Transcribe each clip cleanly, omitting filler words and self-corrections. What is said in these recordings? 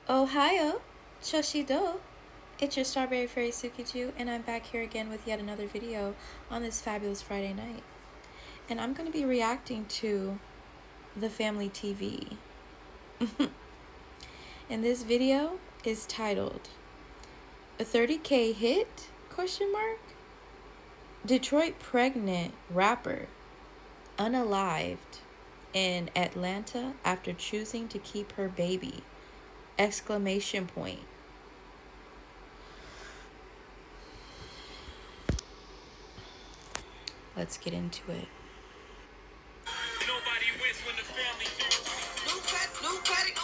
Ohio, Choshido. It's your Strawberry Fairy Tsukiju, and I'm back here again with yet another video on this fabulous Friday night. And I'm going to be reacting to the family TV. And this video is titled "A 30K Hit?" Detroit pregnant rapper unalived in Atlanta after choosing to keep her baby! Exclamation point. Let's get into it. Nobody wins when the family feels. New paddock, new paddock.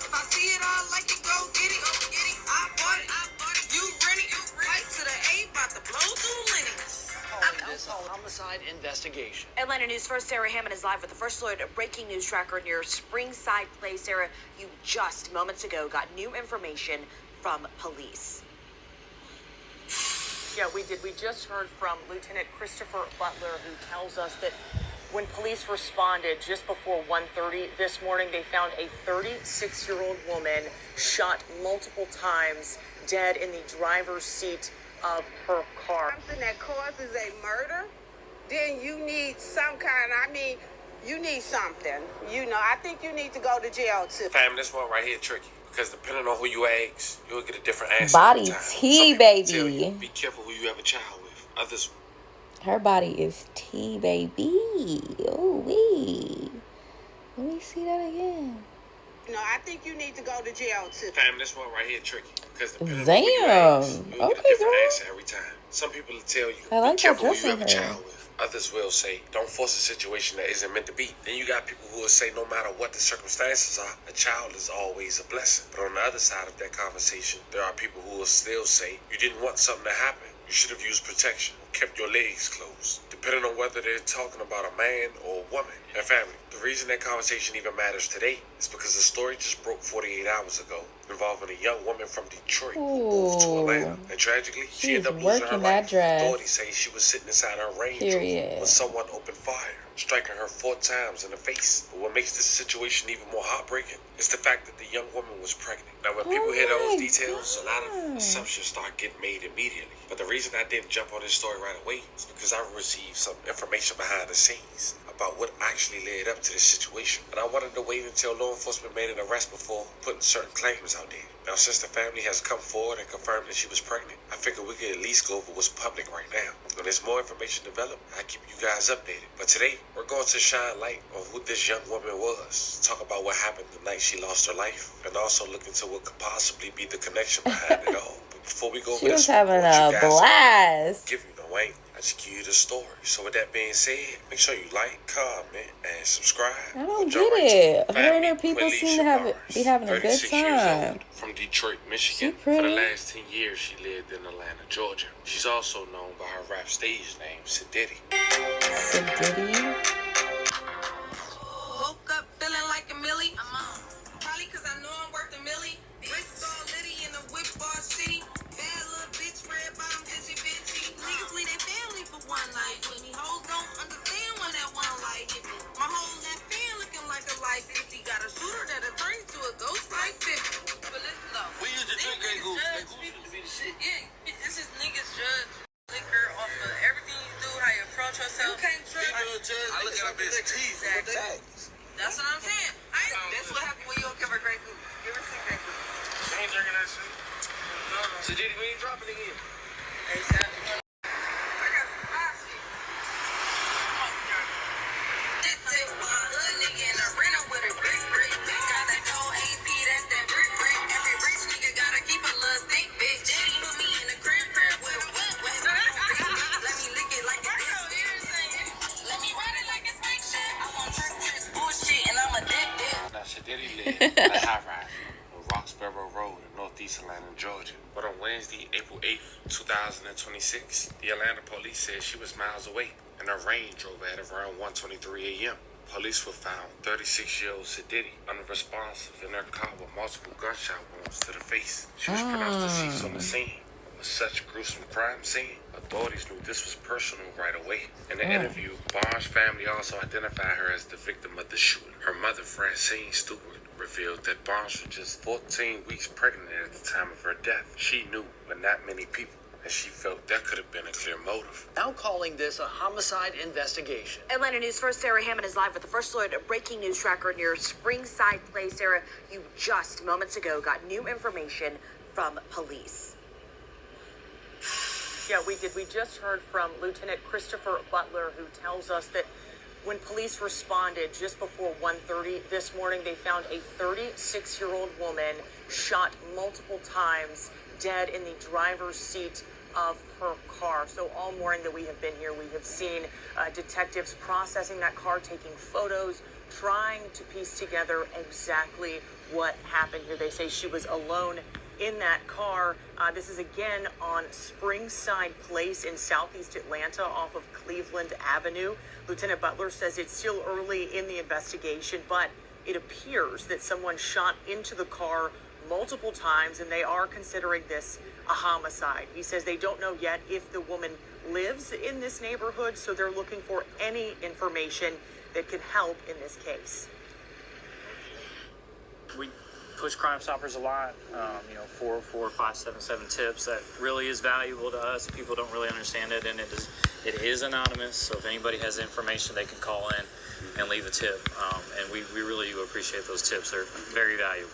If I see it, I like it, go get it. I bought it. You rent it. Pipe to the A, about to blow through Lennox. This homicide investigation. Atlanta News First, Sarah Hammond is live with the First Alert breaking news tracker near Springside Place. Sarah, you just moments ago got new information from police. Yeah, we did. We just heard from Lieutenant Christopher Butler, who tells us that when police responded just before 1:30 this morning, they found a 36-year-old woman shot multiple times, dead in the driver's seat of her car. Something that causes a murder, then you need some you need something. I think you need to go to jail too. Fam, this one right here tricky. Because depending on who you ask, you'll get a different answer. Body every time. tea, Some people tell baby. you, be careful who you have a child with. Others, Her body is tea, baby. Oh, wee. Let me see that again. I think you need to go to jail too. fam, this one right here tricky. Because depending on who you ask, Damn. you'll get a Okay, different girl. answer every time. Some people will tell you, I like be careful that who you have a dressing child with. Others will say, don't force a situation that isn't meant to be. Then you got people who will say, no matter what the circumstances are, a child is always a blessing. But on the other side of that conversation, there are people who will still say, you didn't want something to happen. You should have used protection or kept your legs closed. Depending on whether they're talking about a man or a woman and family. The reason that conversation even matters today is because the story just broke 48 hours ago involving a young woman from Detroit who moved to Atlanta. And tragically, she ended up losing her working that life. dress. Authorities say she was sitting inside her Range Rover when someone opened fire, striking her 4 times in the face. But what makes this situation even more heartbreaking is the fact that the young woman was pregnant. Now, when people hear those details, a lot of assumptions start getting made immediately. But the reason I didn't jump on this story right away is because I received some information behind the scenes about what actually led up to this situation. And I wanted to wait until law enforcement made an arrest before putting certain claims out there. Now, since the family has come forward and confirmed that she was pregnant, I figured we could at least go over what's public right now. When there's more information developed, I'll keep you guys updated. But today, we're going to shine light on who this young woman was, talk about what happened the night she lost her life, and also look into what could possibly be the connection behind it all. But before we go She over was this, I having want you a guys to blast. give you no way. I just give you the story. So with that being said, make sure you like, comment, and subscribe. I don't Jump get right to it. Her Family and her people Police seem to be having a good 36 years time. old, from Detroit, Michigan. She For the pretty. last 10 years, she lived in Atlanta, Georgia. She's also known by her rap stage name, Sadiddy. Sadiddy. Woke up feeling like a millie. I'm on. Probably cause I know I'm worth a millie. Wrist all litty in the whip bar city. Bad little bitch, red bottom, bitchy. Niggas leave their family for one night with me. Hoes don't understand when that one light hit me. My whole left hand looking like a light 50. Got a shooter that'll turn to a ghost like 50. But listen though. We used to drink that goose. That goose used to be the shit. Yeah, it's just niggas judge liquor off of everything you do, how you approach yourself. You can't judge. I look at a bitch teeth. Exactly. That's what I'm saying. That's what happened when you don't give her great goose. Give her some great goose. She ain't drinking that shit. So, Diddy, we ain't dropping it again. Hey, Sam. I got some hot shit. This was a hood nigga in a rental with a brick. Got that gold AP, that's that brick. Every rich nigga gotta keep a little thick bitch. Daddy put me in the crib with a whip. Let me lick it like a dick. Let me ride it like a snake shit. I want trick bullshit and I'm addicted. Now, Sadiddy lived on a high rise on Roxborough Road in northeast Atlanta, Georgia. But on Wednesday, April 8th, 2026, the Atlanta police said she was miles away in her Range Rover at around 1:23 a.m. Police were found 36-year-old Sadiddy unresponsive in her car with multiple gunshot wounds to the face. She was pronounced deceased on the scene. A was such a gruesome crime scene, authorities knew this was personal right away. In the interview, Barnes' family also identified her as the victim of the shooting. Her mother, Francine Stewart, revealed that Barnes was just 14 weeks pregnant at the time of her death. She knew, but not many people, and she felt that could have been a clear motive. Now calling this a homicide investigation. Atlanta News First, Sarah Hammond is live with the first alert, a breaking news tracker near Springside Place. Sarah, you just moments ago got new information from police. Yeah, we did. We just heard from Lieutenant Christopher Butler, who tells us that when police responded just before 1:30 this morning, they found a 36-year-old woman shot multiple times, dead in the driver's seat of her car. So all morning that we have been here, we have seen detectives processing that car, taking photos, trying to piece together exactly what happened here. They say she was alone in that car. This is again on Springside Place in southeast Atlanta off of Cleveland Avenue. Lieutenant Butler says it's still early in the investigation, but it appears that someone shot into the car multiple times, and they are considering this a homicide. He says they don't know yet if the woman lives in this neighborhood, so they're looking for any information that could help in this case. We push Crime Stoppers a lot, 444 577 tips. That really is valuable to us. People don't really understand it, and it is anonymous, so if anybody has information, they can call in and leave a tip, and we really do appreciate those tips. They're very valuable.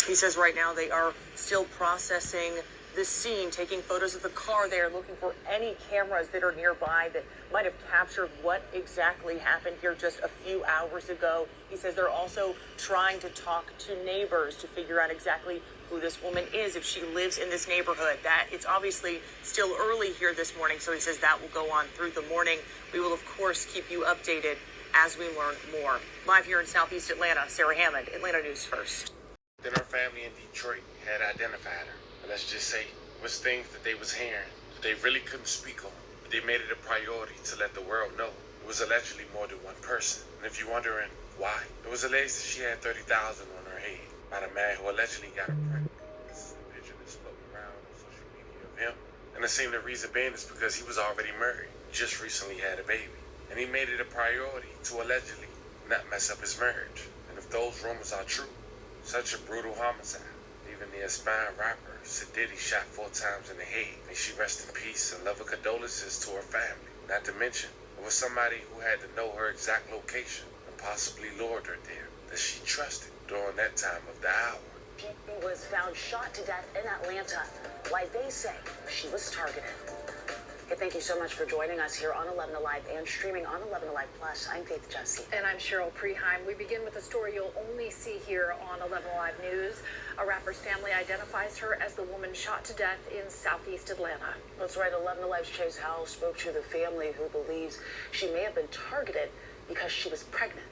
He says right now they are still processing the scene, taking photos of the car. They are looking for any cameras that are nearby that might have captured what exactly happened here just a few hours ago. He says they're also trying to talk to neighbors to figure out exactly who this woman is, if she lives in this neighborhood. That it's obviously still early here this morning, so he says that will go on through the morning. We will, of course, keep you updated as we learn more. Live here in southeast Atlanta, Sarah Hammond, Atlanta News First. Then her family in Detroit had identified her. And let's just say it was things that they was hearing that they really couldn't speak on. But they made it a priority to let the world know it was allegedly more than one person. And if you're wondering why, it was alleged that she had 30,000 on her head by the man who allegedly got her pregnant. This is a picture that's floating around on social media of him. And it seemed the reason being is because he was already married, just recently had a baby. And he made it a priority to allegedly not mess up his marriage. And if those rumors are true, such a brutal homicide. Even the aspiring rapper, Tsukiju, shot 4 times in the head. May she rest in peace and love and condolences to her family. Not to mention, it was somebody who had to know her exact location and possibly lured her there, that she trusted during that time of the hour. She was found shot to death in Atlanta. Why they say she was targeted. Hey, thank you so much for joining us here on 11 Alive and streaming on 11 Alive Plus. I'm Faith Jesse. And I'm Cheryl Preheim. We begin with a story you'll only see here on 11 Alive News. A rapper's family identifies her as the woman shot to death in southeast Atlanta. That's right. 11 Alive's Chase Howell spoke to the family, who believes she may have been targeted because she was pregnant.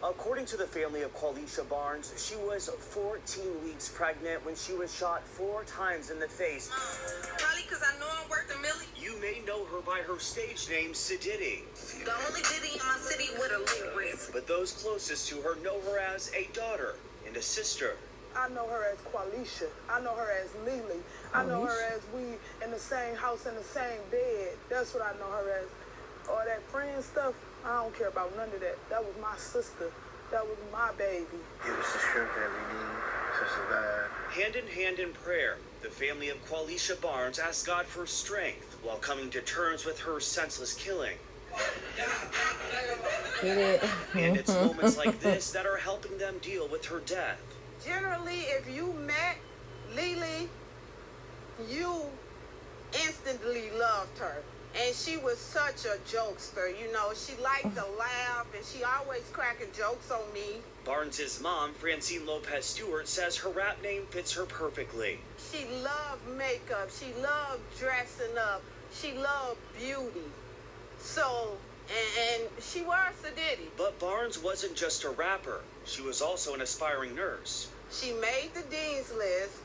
According to the family of Qualisha Barnes, she was 14 weeks pregnant when she was shot 4 times in the face. Probably because I know I'm worth a million. You may know her by her stage name, Tsukiju. The only Diddy in my city with a lit wrist. But those closest to her know her as a daughter and a sister. I know her as Qualisha. I know her as Lily. I know her as we in the same house in the same bed. That's what I know her as. All that friend stuff, I don't care about none of that. That was my sister. That was my baby. It was the strength that we need to survive. Hand in hand in prayer, the family of Qualisha Barnes asked God for strength while coming to terms with her senseless killing. And it's moments like this that are helping them deal with her death. Generally, if you met Lily, you instantly loved her. And she was such a jokester, you know. She liked to laugh, and she always cracking jokes on me. Barnes' mom, Francine Lopez Stewart, says her rap name fits her perfectly. She loved makeup. She loved dressing up. She loved beauty. So, and she was a Diddy. But Barnes wasn't just a rapper. She was also an aspiring nurse. She made the dean's list.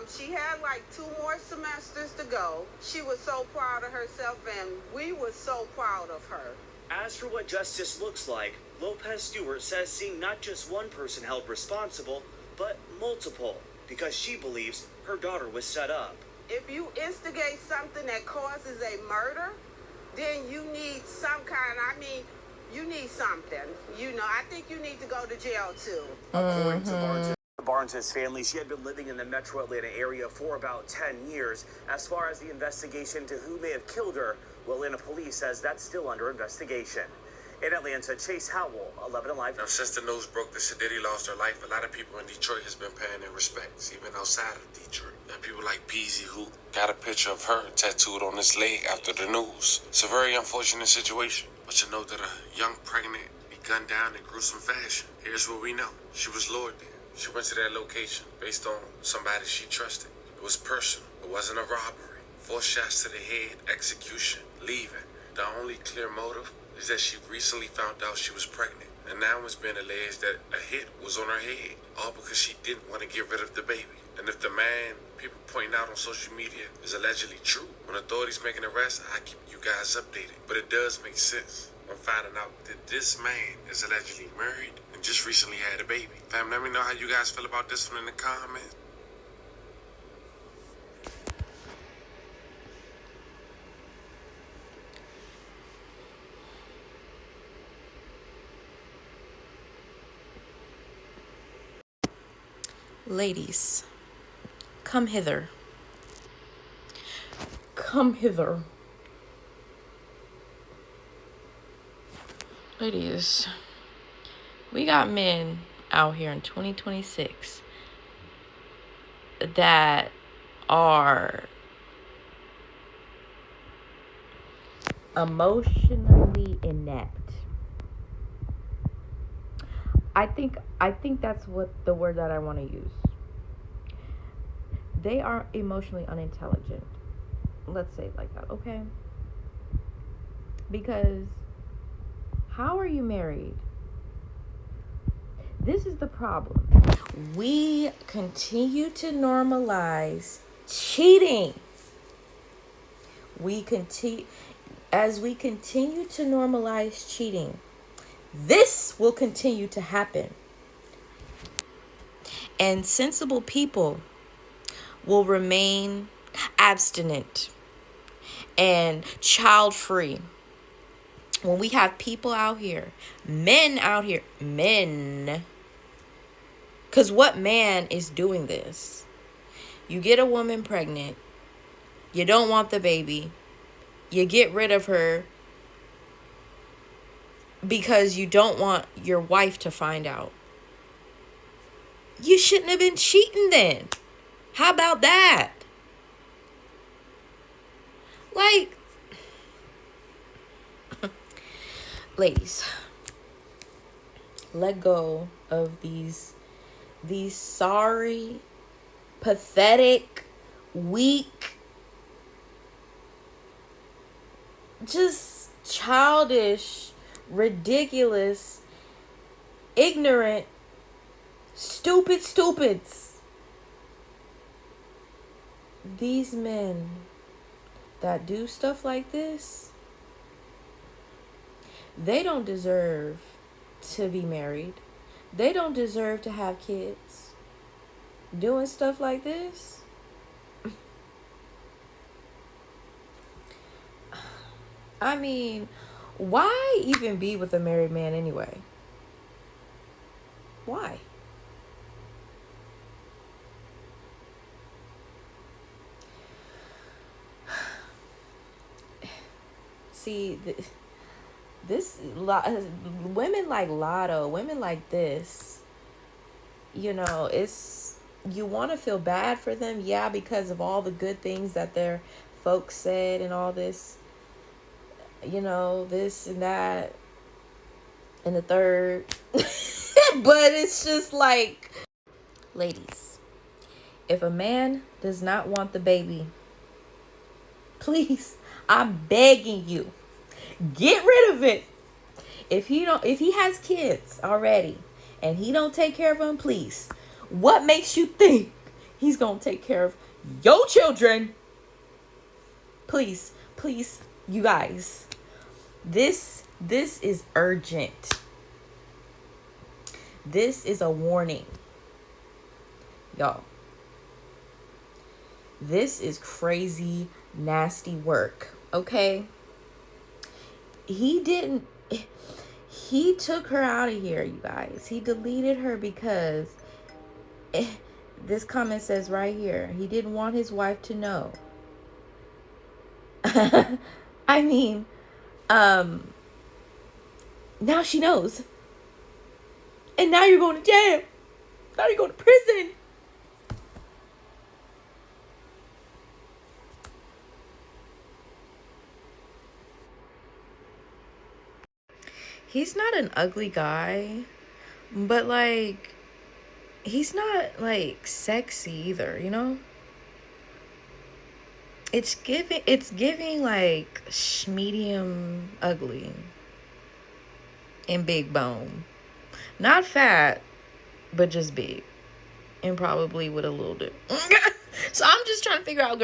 She had like 2 more semesters to go. She was so proud of herself, and we were so proud of her. As for what justice looks like, Lopez Stewart says seeing not just one person held responsible, but multiple. because she believes her daughter was set up. If you instigate something that causes a murder, then you need some kind, you need something. I think you need to go to jail too. According to Barnes' family, she had been living in the metro Atlanta area for about 10 years. As far as the investigation to who may have killed her, well, Atlanta police says that's still under investigation. In Atlanta, Chase Howell, 11 Alive. Now, since the news broke that Shadidi lost her life, a lot of people in Detroit has been paying their respects, even outside of Detroit. There are people like Peasy who got a picture of her tattooed on his leg after the news. It's a very unfortunate situation, but you know that a young pregnant be gunned down in gruesome fashion. Here's what we know. She was lured there. She went to that location based on somebody she trusted. It was personal. It wasn't a robbery. 4 shots to the head, execution, leaving. The only clear motive is that she recently found out she was pregnant. And now it's been alleged that a hit was on her head, all because she didn't want to get rid of the baby. And if the man people pointing out on social media is allegedly true, when authorities make an arrest, I keep you guys updated. But it does make sense on finding out that this man is allegedly married and just recently had a baby. Fam, let me know how you guys feel about this one in the comments. Ladies, come hither. Come hither. Ladies, we got men out here in 2026 that are emotionally inept. I think that's what the word that I want to use. They are emotionally unintelligent. Let's say it like that, okay? Because how are you married? This is the problem. We continue to normalize cheating. As we continue to normalize cheating, this will continue to happen. And sensible people will remain abstinent and child-free. When we have people out here, men out here, because what man is doing this? You get a woman pregnant, you don't want the baby, you get rid of her because you don't want your wife to find out. You shouldn't have been cheating then. How about that? Like, ladies, let go of these sorry, pathetic, weak, just childish, ridiculous, ignorant, stupids. These men that do stuff like this, they don't deserve to be married. They don't deserve to have kids. Doing stuff like this. I mean, why even be with a married man anyway? Why? See, women like Lotto, women like this, you know, you want to feel bad for them, yeah, because of all the good things that their folks said and all this, you know, this and that and the third. But it's just like, ladies, if a man does not want the baby, please, I'm begging you, get rid of it. If he has kids already and he don't take care of them, please, what makes you think he's gonna take care of your children? Please, you guys, this is urgent. This is a warning, y'all. This is crazy, nasty work, okay? He took her out of here, you guys. He deleted her because this comment says right here, he didn't want his wife to know. I mean, now she knows. And now you're going to jail. Now you're going to prison. He's not an ugly guy, but like, he's not like sexy either, you know? It's giving like medium ugly and big bone. Not fat, but just big. And probably with a little dip. So I'm just trying to figure out,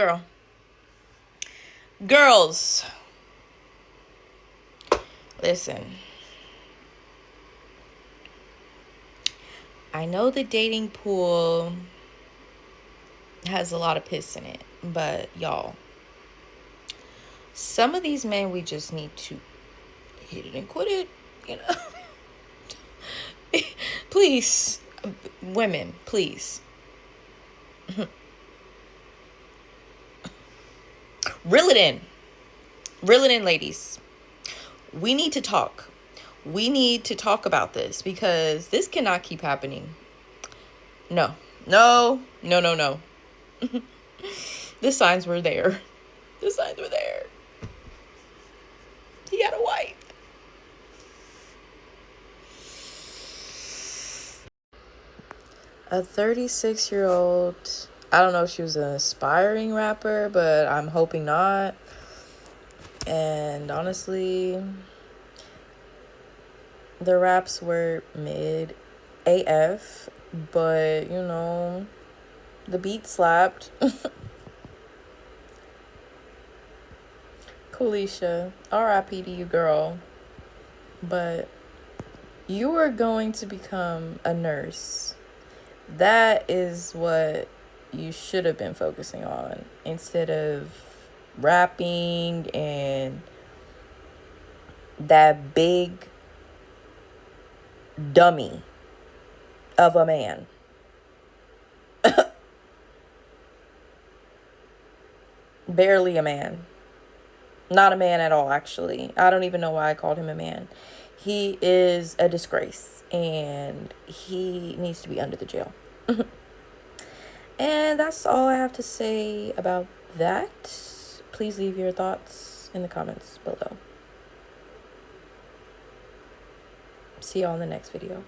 girls, listen. I know the dating pool has a lot of piss in it, but y'all, some of these men, we just need to hit it and quit it, you know. Please, women, please. Reel it in, ladies. We need to talk. We need to talk about this because this cannot keep happening. No. The signs were there. He had a wife. A 36-year-old, I don't know if she was an aspiring rapper, but I'm hoping not. And honestly, the raps were mid AF, but you know, the beat slapped. Kalisha, R.I.P. to you, girl. But you are going to become a nurse. That is what you should have been focusing on instead of rapping and that big dummy of a man. Barely a man. Not a man at all, actually. I don't even know why I called him a man. He is a disgrace, and he needs to be under the jail. And that's all I have to say about that. Please leave your thoughts in the comments below. See y'all in the next video.